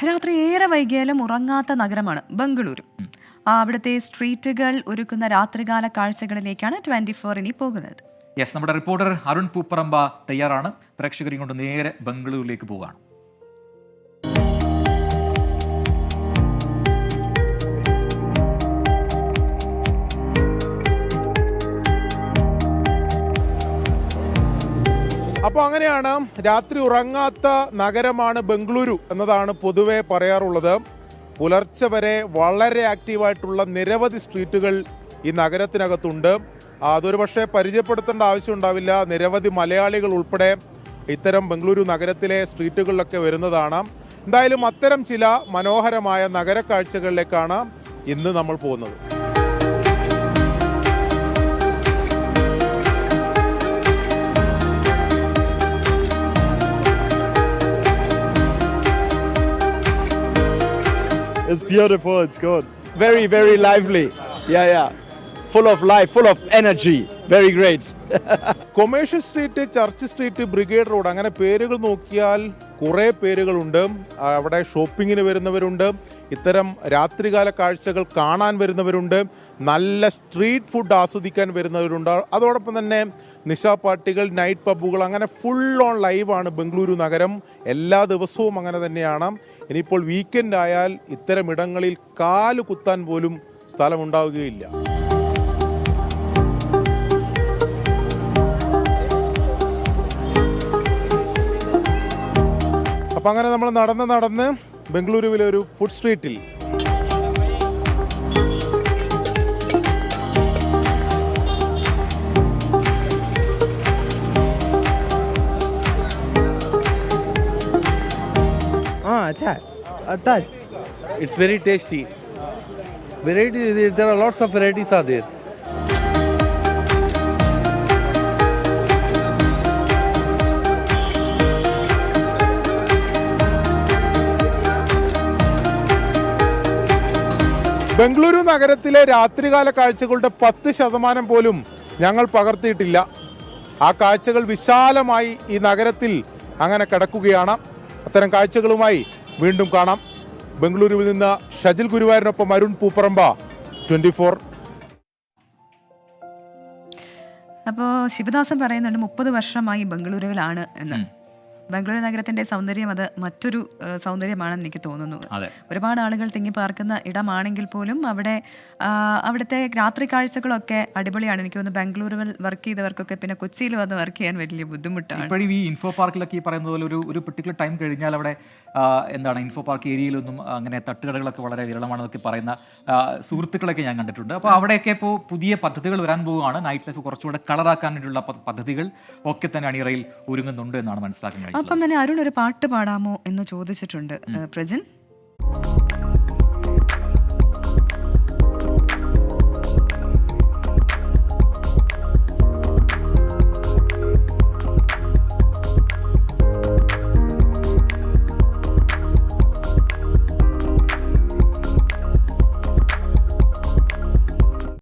രാത്രി ഏറെ വൈകിയാലും ഉറങ്ങാത്ത നഗരമാണ് ബംഗളൂരു. അവിടുത്തെ സ്ട്രീറ്റുകൾ ഒരുക്കുന്ന രാത്രികാല കാഴ്ചകളിലേക്കാണ് 24 ഇനി പോകുന്നത്. യെസ്, നമ്മുടെ റിപ്പോർട്ടർ അരുൺ പൂപ്പറമ്പ തയ്യാറാണ്. പ്രേക്ഷകരെയും കൊണ്ട് നേരെ ബംഗളൂരിലേക്ക് പോവുകയാണ്. അപ്പോൾ അങ്ങനെയാണ്, രാത്രി ഉറങ്ങാത്ത നഗരമാണ് ബംഗളൂരു എന്നതാണ് പൊതുവെ പറയാറുള്ളത്. പുലർച്ചെ വരെ വളരെ ആക്റ്റീവായിട്ടുള്ള നിരവധി സ്ട്രീറ്റുകൾ ഈ നഗരത്തിനകത്തുണ്ട്. അതൊരു പക്ഷേ പരിചയപ്പെടുത്തേണ്ട ആവശ്യം ഉണ്ടാവില്ല. നിരവധി മലയാളികൾ ഉൾപ്പെടെ ഇത്തരം ബംഗളൂരു നഗരത്തിലെ സ്ട്രീറ്റുകളിലൊക്കെ വരുന്നതാണ്. എന്തായാലും അത്തരം ചില മനോഹരമായ നഗര കാഴ്ചകളിലേക്കാണ് ഇന്ന് നമ്മൾ പോകുന്നത്. It's beautiful, it's good. Very, very lively. Yeah. Full of life, full of energy. Very great. Commercial street, church street, brigade road, അങ്ങനെ പേരുകൾ നോക്കിയാൽ കുറേ പേരുകളുണ്ട്. അവിടെ ഷോപ്പിങ്ങിന് വരുന്നവരുണ്ട്, ഇത്തരം രാത്രികാല കാഴ്ചകൾ കാണാൻ വരുന്നവരുണ്ട്, നല്ല സ്ട്രീറ്റ് ഫുഡ് ആസ്വദിക്കാൻ വരുന്നവരുണ്ട്. അതോടൊപ്പം തന്നെ നിശാ പാർട്ടികൾ, നൈറ്റ് പബ്ബുകൾ, അങ്ങനെ ഫുൾ ഓൺ ലൈവാണ് ബംഗളൂരു നഗരം. എല്ലാ ദിവസവും അങ്ങനെ തന്നെയാണ്. ഇനിയിപ്പോൾ വീക്കെൻഡ് ആയാൽ ഇത്തരം ഇടങ്ങളിൽ കാല് കുത്താൻ പോലും സ്ഥലമുണ്ടാവുകയില്ല. അപ്പം അങ്ങനെ നമ്മൾ നടന്ന് ബംഗളൂരുവിലെ ഒരു ഫുഡ് സ്ട്രീറ്റിൽ Attach. It's very tasty. Variety, there are lots of varieties are there. Bengaluru നഗരത്തിലെ രാത്രികാല കാഴ്ചകളുടെ 10% പോലും ഞങ്ങൾ പകർത്തിയിട്ടില്ല. ആ കാഴ്ചകൾ വിശാലമായി ഈ നഗരത്തിൽ അങ്ങനെ കിടക്കുകയാണ്. അത്തരം കാഴ്ചകളുമായി വീണ്ടും കാണാം. ബംഗളൂരുവിൽ നിന്ന് ഷജിൽ ഗുരുവായൂരിനൊപ്പം അരുൺ പൂപ്പറമ്പ, 24. അപ്പോൾ ശിവദാസൻ പറയുന്നുണ്ട് 30 വർഷമായി ബംഗളൂരുവിലാണ് എന്ന്. ബംഗളൂരു നഗരത്തിന്റെ സൗന്ദര്യം അത് മറ്റൊരു സൗന്ദര്യമാണെന്ന് എനിക്ക് തോന്നുന്നു. ഒരുപാട് ആളുകൾ തിങ്ങിപ്പാർക്കുന്ന ഇടമാണെങ്കിൽ പോലും അവിടുത്തെ രാത്രി കാഴ്ചകളൊക്കെ അടിപൊളിയാണ്. എനിക്ക് തോന്നുന്നു ബാംഗ്ലൂരിൽ വർക്ക് ചെയ്തവർക്കൊക്കെ പിന്നെ കൊച്ചിയിൽ വന്ന് വർക്ക് ചെയ്യാൻ വലിയ ബുദ്ധിമുട്ടാണ്. ഇപ്പോഴും ഈ ഇൻഫോ പാർക്കിലൊക്കെ ഈ പറയുന്ന പോലെ ഒരു പെർട്ടിക്കുലർ ടൈം കഴിഞ്ഞാൽ അവിടെ ഇൻഫോ പാർക്ക് ഏരിയയിലൊന്നും അങ്ങനെ തട്ടുകടകളൊക്കെ വളരെ വിരളമാണെന്നൊക്കെ പറയുന്ന സുഹൃത്തുക്കളൊക്കെ ഞാൻ കണ്ടിട്ടുണ്ട്. അപ്പോൾ അവിടെയൊക്കെ ഇപ്പോൾ പുതിയ പദ്ധതികൾ വരാൻ പോവുകയാണ്. നൈറ്റ് ലൈഫ് കുറച്ചുകൂടെ കളറാക്കാൻ വേണ്ടിയുള്ള പദ്ധതികൾ ഒക്കെ തന്നെ അണിയറയിൽ ഒരുങ്ങുന്നുണ്ട് എന്നാണ് മനസ്സിലാക്കുന്നത്. അപ്പം തന്നെ അരുൺ ഒരു പാട്ട് പാടാമോ എന്ന് ചോദിച്ചിട്ടുണ്ട് പ്രജിൻ.